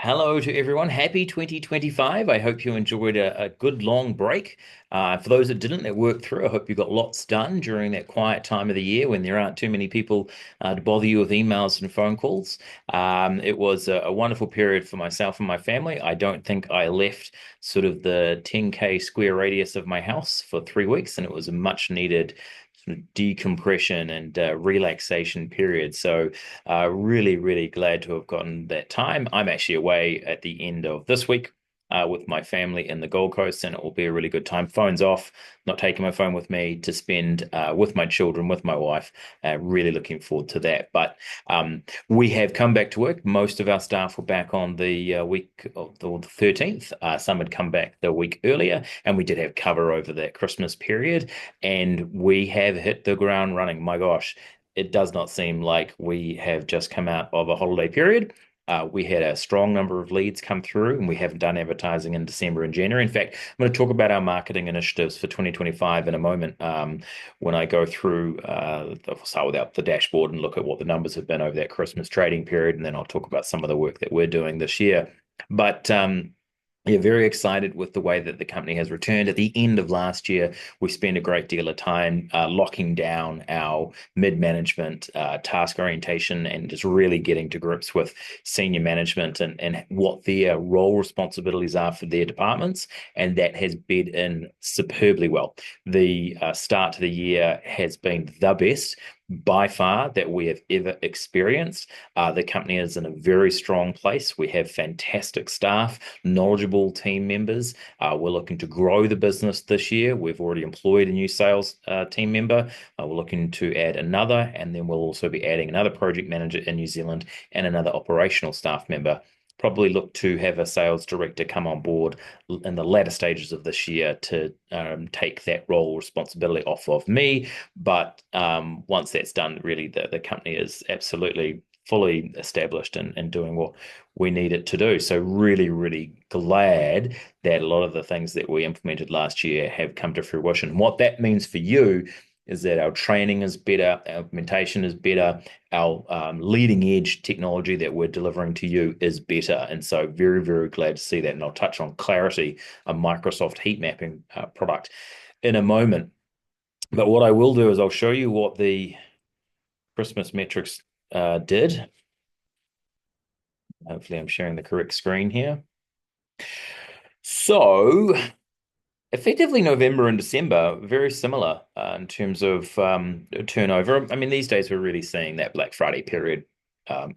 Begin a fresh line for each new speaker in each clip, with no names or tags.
Hello to everyone. Happy 2025. I hope you enjoyed a good long break. For those that didn't, that worked through, I hope you got lots done during that quiet time of the year when there aren't too many people to bother you with emails and phone calls. It was a wonderful period for myself and my family. I don't think I left sort of the 10K square radius of my house for 3 weeks, and it was a much needed sort of decompression and relaxation period. So really, really glad to have gotten that time. I'm actually away at the end of this week with my family in the Gold Coast, and it will be a really good time. Phones off, not taking my phone with me to spend with my children, with my wife. Really looking forward to that. But we have come back to work. Most of our staff were back on the week of the 13th. Some had come back the week earlier, and we did have cover over that Christmas period. And we have hit the ground running. My gosh, it does not seem like we have just come out of a holiday period. We had a strong number of leads come through, and we haven't done advertising in December and January. In fact, I'm going to talk about our marketing initiatives for 2025 in a moment when I go through, I'll start with the dashboard and look at what the numbers have been over that Christmas trading period, and then I'll talk about some of the work that we're doing this year. But yeah, very excited with the way that the company has returned. At the end of last year, we spent a great deal of time locking down our mid-management task orientation and just really getting to grips with senior management and what their role responsibilities are for their departments. And that has bed in superbly well. The start to the year has been the best by far that we have ever experienced. The company is in a very strong place. We have fantastic staff, knowledgeable team members. We're looking to grow the business this year. We've already employed a new sales team member. We're looking to add another, and then we'll also be adding another project manager in New Zealand and another operational staff member. Probably look to have a sales director come on board in the latter stages of this year to take that role responsibility off of me. But once that's done, really the company is absolutely fully established and doing what we need it to do. So really, really glad that a lot of the things that we implemented last year have come to fruition. What that means for you is that our training is better, our implementation is better, our leading edge technology that we're delivering to you is better. And so very, very glad to see that. And I'll touch on Clarity, a Microsoft heat mapping product in a moment. But what I will do is I'll show you what the Christmas metrics did. Hopefully I'm sharing the correct screen here. So effectively, November and December, very similar in terms of turnover. I mean, these days we're really seeing that Black Friday period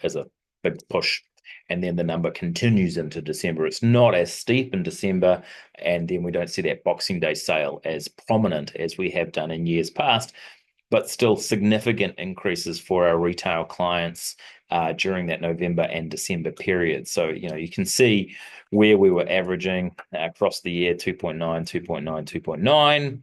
as a big push, and then the number continues into December. It's not as steep in December, and then we don't see that Boxing Day sale as prominent as we have done in years past, but still significant increases for our retail clients during that November and December period. So, you can see where we were averaging across the year 2.9, 2.9, 2.9.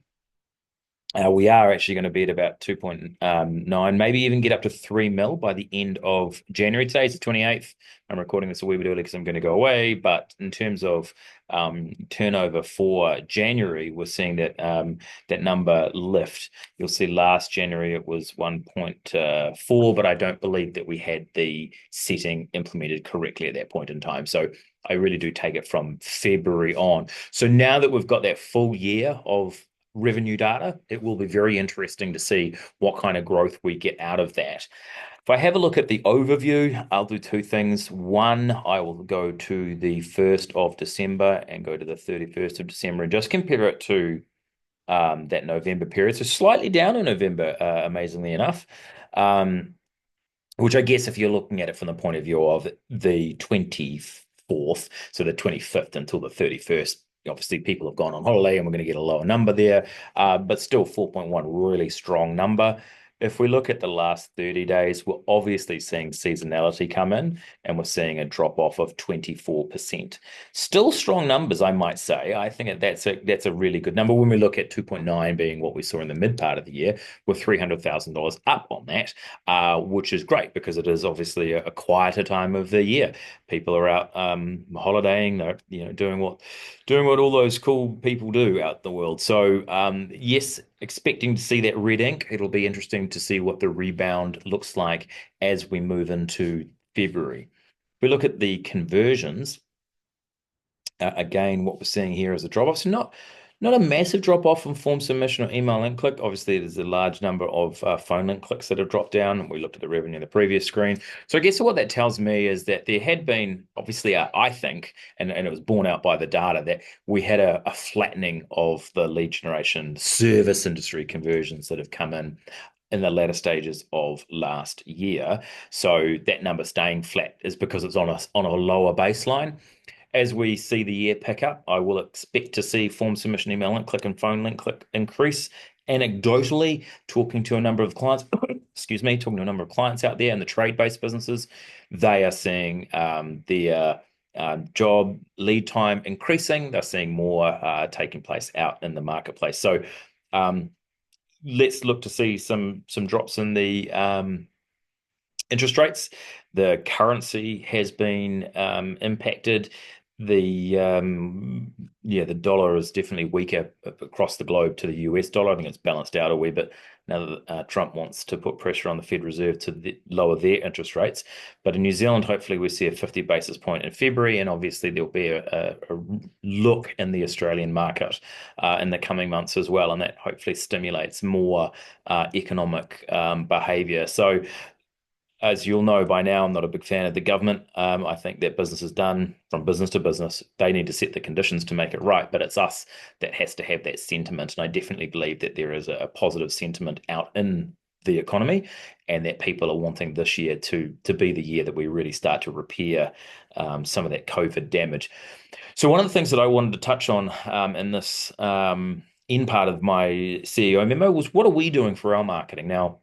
We are actually going to be at about 2.9, maybe even get up to 3 mil by the end of January. Today's the 28th. I'm recording this a wee bit early because I'm going to go away. But in terms of turnover for January, we're seeing that number lift. You'll see last January it was 1.4, but I don't believe that we had the setting implemented correctly at that point in time. So I really do take it from February on. So now that we've got that full year of revenue data, it will be very interesting to see what kind of growth we get out of that. If I have a look at the overview, I'll do two things. One, I will go to the 1st of December and go to the 31st of December and just compare it to that November period. So slightly down in November, amazingly enough. Which I guess if you're looking at it from the point of view of the 24th, so the 25th until the 31st, obviously people have gone on holiday and we're going to get a lower number there, but still 4.1, really strong number. If we look at the last 30 days, we're obviously seeing seasonality come in and we're seeing a drop off of 24%. Still strong numbers, I might say. I think that's a really good number. When we look at 2.9 being what we saw in the mid part of the year, we're $300,000 up on that, which is great because it is obviously a quieter time of the year. People are out holidaying, they're doing what all those cool people do out in the world. So yes, expecting to see that red ink. It'll be interesting to see what the rebound looks like as we move into February. we look at the conversions, again, what we're seeing here is a drop off. So not a massive drop off from form submission or email link click. Obviously, there's a large number of phone link clicks that have dropped down. We looked at the revenue in the previous screen. So I guess what that tells me is that there had been obviously, I think, and it was borne out by the data that we had a flattening of the lead generation service industry conversions that have come in the latter stages of last year. So that number staying flat is because it's on a lower baseline. As we see the year pick up, I will expect to see form submission, email link click, and phone link click increase. Anecdotally, talking to a number of clients, excuse me, talking to a number of clients out there in the trade-based businesses, they are seeing their job lead time increasing. They're seeing more taking place out in the marketplace. So um, let's look to see some drops in the interest rates. The currency has been impacted. The dollar is definitely weaker across the globe to the US dollar. I think it's balanced out a wee bit now that Trump wants to put pressure on the Fed Reserve to lower their interest rates. But in New Zealand, hopefully we see a 50 basis point in February, and obviously there'll be a look in the Australian market in the coming months as well, and that hopefully stimulates more economic behavior. So as you'll know by now, I'm not a big fan of the government. I think that business is done from business to business. They need to set the conditions to make it right, but it's us that has to have that sentiment. And I definitely believe that there is a positive sentiment out in the economy, and that people are wanting this year to be the year that we really start to repair some of that COVID damage. So one of the things that I wanted to touch on in this in part of my CEO memo was, what are we doing for our marketing now?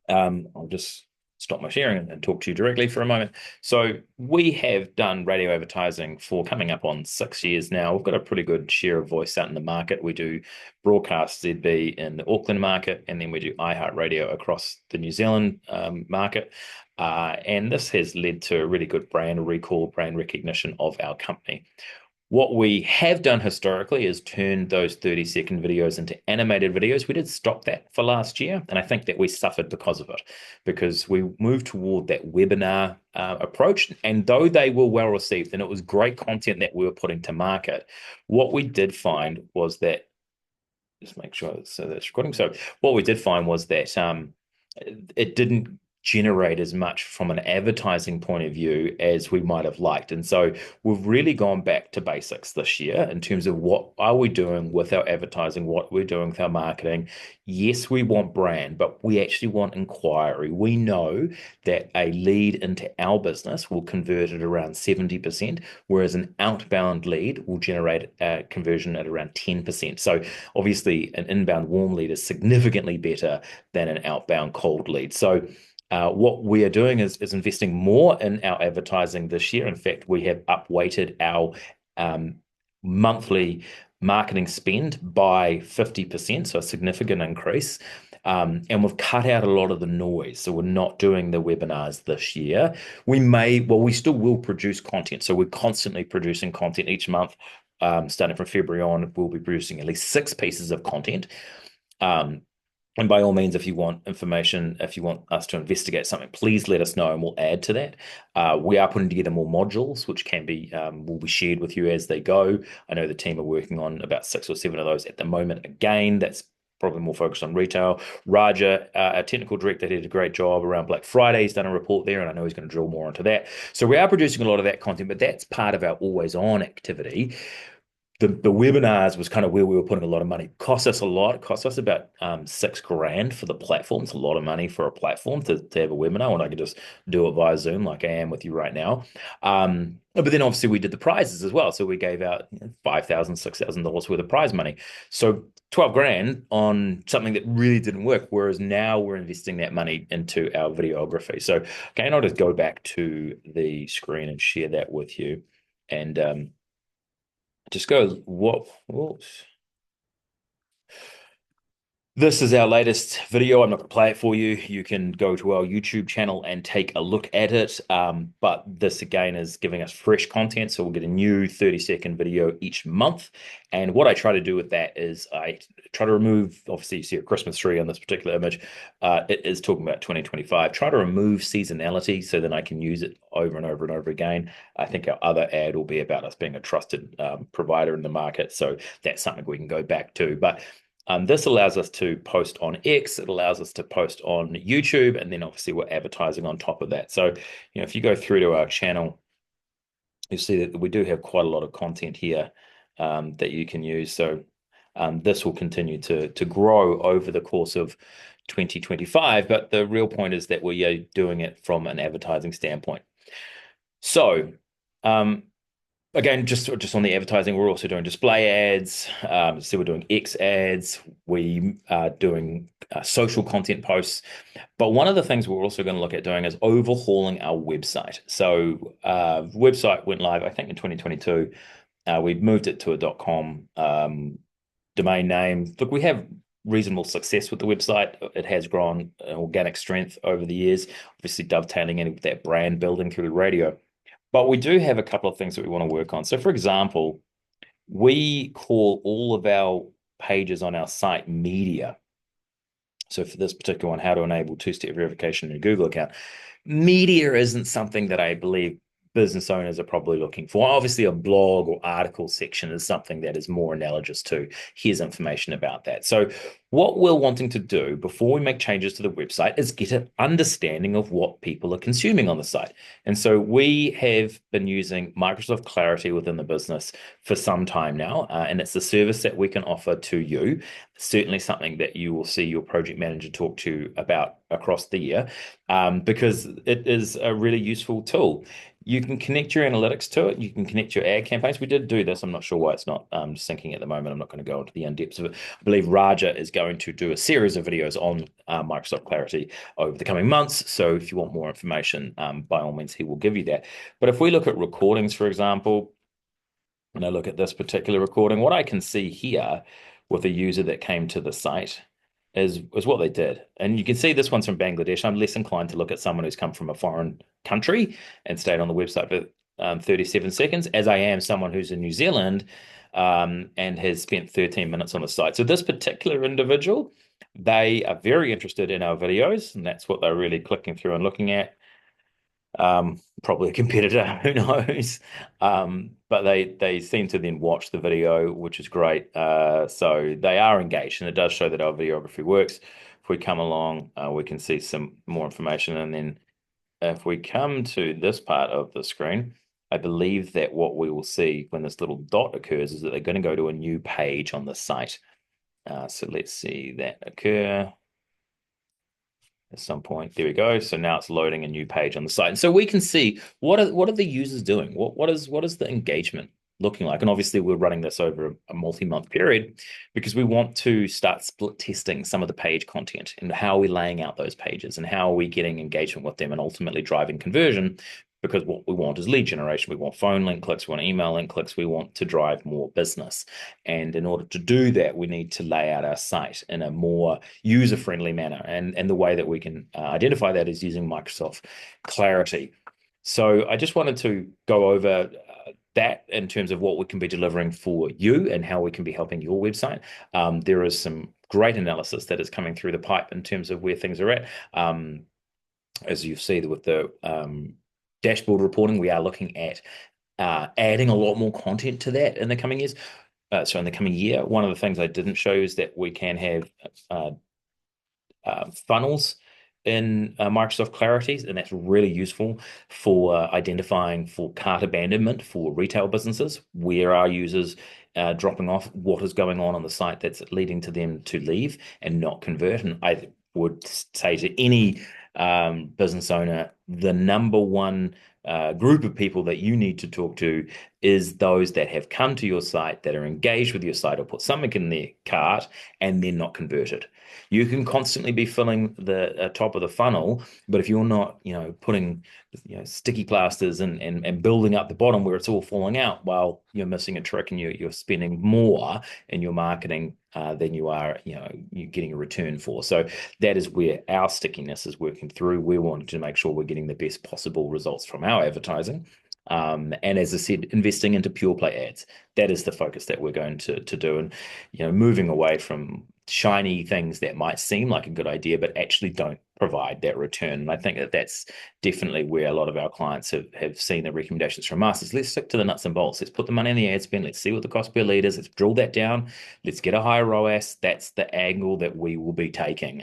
I'll just stop my sharing and talk to you directly for a moment. So we have done radio advertising for coming up on 6 years now. We've got a pretty good share of voice out in the market. We do broadcast ZB in the Auckland market, and then we do iHeartRadio across the New Zealand market. And this has led to a really good brand recall, brand recognition of our company. What we have done historically is turn those 30-second videos into animated videos. We did stop that for last year, and I think that we suffered because of it, because we moved toward that webinar approach. And though they were well received and it was great content that we were putting to market, what we did find was that, just make sure so that's recording. So what we did find was that it didn't generate as much from an advertising point of view as we might have liked. And so we've really gone back to basics this year in terms of what are we doing with our advertising, what we're doing with our marketing. Yes, we want brand, but we actually want inquiry. We know that a lead into our business will convert at around 70%, whereas an outbound lead will generate a conversion at around 10%. So obviously an inbound warm lead is significantly better than an outbound cold lead. So what we are doing is investing more in our advertising this year. In fact, we have upweighted our monthly marketing spend by 50%, so a significant increase. And we've cut out a lot of the noise. So we're not doing the webinars this year. We still will produce content. So we're constantly producing content each month. Starting from February on, we'll be producing at least 6 pieces of content. And by all means, if you want information, if you want us to investigate something, please let us know and we'll add to that. We are putting together more modules, which will be shared with you as they go. I know the team are working on about 6 or 7 of those at the moment. Again, that's probably more focused on retail. Raja, our technical director, did a great job around Black Friday. He's done a report there, and I know he's going to drill more into that. So we are producing a lot of that content, but that's part of our always on activity. The webinars was kind of where we were putting a lot of money. It cost us a lot. It cost us about $6,000 for the platform. It's a lot of money for a platform to have a webinar when I could just do it via Zoom like I am with you right now. But then obviously we did the prizes as well. So we gave out $5,000, $6,000 worth of prize money. So 12 grand on something that really didn't work. Whereas now we're investing that money into our videography. So okay, and I'll just go back to the screen and share that with you. And just go, whoops. This is our latest video. I'm not going to play it for you. You can go to our YouTube channel and take a look at it. But this again is giving us fresh content. So we'll get a new 30-second video each month. And what I try to do with that is I try to remove, obviously, you see a Christmas tree on this particular image. It is talking about 2025. Try to remove seasonality so then I can use it over and over and over again. I think our other ad will be about us being a trusted provider in the market. So that's something we can go back to. But this allows us to post on X, it allows us to post on YouTube, and then obviously we're advertising on top of that. So, if you go through to our channel, you'll see that we do have quite a lot of content here that you can use. So this will continue to grow over the course of 2025, but the real point is that we are doing it from an advertising standpoint. So, again, just on the advertising, we're also doing display ads. So we're doing X ads. We are doing social content posts. But one of the things we're also going to look at doing is overhauling our website. So website went live, I think, in 2022. We've moved it to a .com domain name. Look, we have reasonable success with the website. It has grown organic strength over the years, obviously dovetailing in with that brand building through the radio. But we do have a couple of things that we want to work on. So, for example, we call all of our pages on our site media. So, for this particular one, how to enable two-step verification in a Google account. Media isn't something that I believe business owners are probably looking for. Obviously, a blog or article section is something that is more analogous to here's information about that. So, what we're wanting to do before we make changes to the website is get an understanding of what people are consuming on the site. And so, we have been using Microsoft Clarity within the business for some time now, and it's a service that we can offer to you. Certainly, something that you will see your project manager talk to about across the year, because it is a really useful tool. You can connect your analytics to it. You can connect your ad campaigns. We did do this. I'm not sure why it's not syncing at the moment. I'm not going to go into the in-depths of it. I believe Raja is going to do a series of videos on Microsoft Clarity over the coming months. So if you want more information, by all means, he will give you that. But if we look at recordings, for example, and I look at this particular recording, what I can see here with a user that came to the site is what they did. And you can see this one's from Bangladesh. I'm less inclined to look at someone who's come from a foreign country and stayed on the website for 37 seconds, as I am someone who's in New Zealand and has spent 13 minutes on the site. So this particular individual, they are very interested in our videos, and that's what they're really clicking through and looking at. Probably a competitor, who knows? But they seem to then watch the video, which is great. So they are engaged, and it does show that our videography works. If we come along, we can see some more information, and then if we come to this part of the screen, I believe that what we will see when this little dot occurs is that they're going to go to a new page on the site. So let's see that occur at some point. There we go. So now it's loading a new page on the site. And so we can see what are the users doing? What is the engagement looking like? And obviously we're running this over a multi-month period because we want to start split testing some of the page content and how are we laying out those pages and how are we getting engagement with them and ultimately driving conversion. Because what we want is lead generation. We want phone link clicks, we want email link clicks, we want to drive more business. And in order to do that, we need to lay out our site in a more user-friendly manner. And the way that we can identify that is using Microsoft Clarity. So I just wanted to go over that in terms of what we can be delivering for you and how we can be helping your website. There is some great analysis that is coming through the pipe in terms of where things are at. As you see with the dashboard reporting, we are looking at adding a lot more content to that in the coming years. So in the coming year, one of the things I didn't show is that we can have funnels in Microsoft Clarity, and that's really useful for identifying for cart abandonment for retail businesses. Where are users dropping off? What is going on the site that's leading to them to leave and not convert? And I would say to any business owner, the number one group of people that you need to talk to is those that have come to your site, that are engaged with your site or put something in their cart and then not converted. You can constantly be filling the top of the funnel, but if you're not, putting, sticky plasters and building up the bottom where it's all falling out, well, you're missing a trick and you're spending more in your marketing than you are, you're getting a return for. So that is where our stickiness is working through. We want to make sure we're getting the best possible results from our advertising. And as I said, investing into pure play ads. That is the focus that we're going to do. And, moving away from shiny things that might seem like a good idea, but actually don't provide that return. And I think that that's definitely where a lot of our clients have seen the recommendations from us is let's stick to the nuts and bolts. Let's put the money in the ad spend. Let's see what the cost per lead is. Let's drill that down. Let's get a higher ROAS. That's the angle that we will be taking.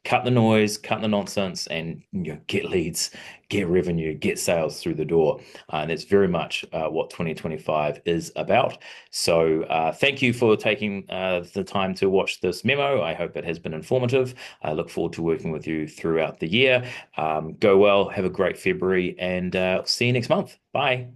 Cut the noise, cut the nonsense, and get leads, get revenue, get sales through the door. And it's very much what 2025 is about. So thank you for taking the time to watch this memo. I hope it has been informative. I look forward to working with you throughout the year. Go well, have a great February, and see you next month. Bye.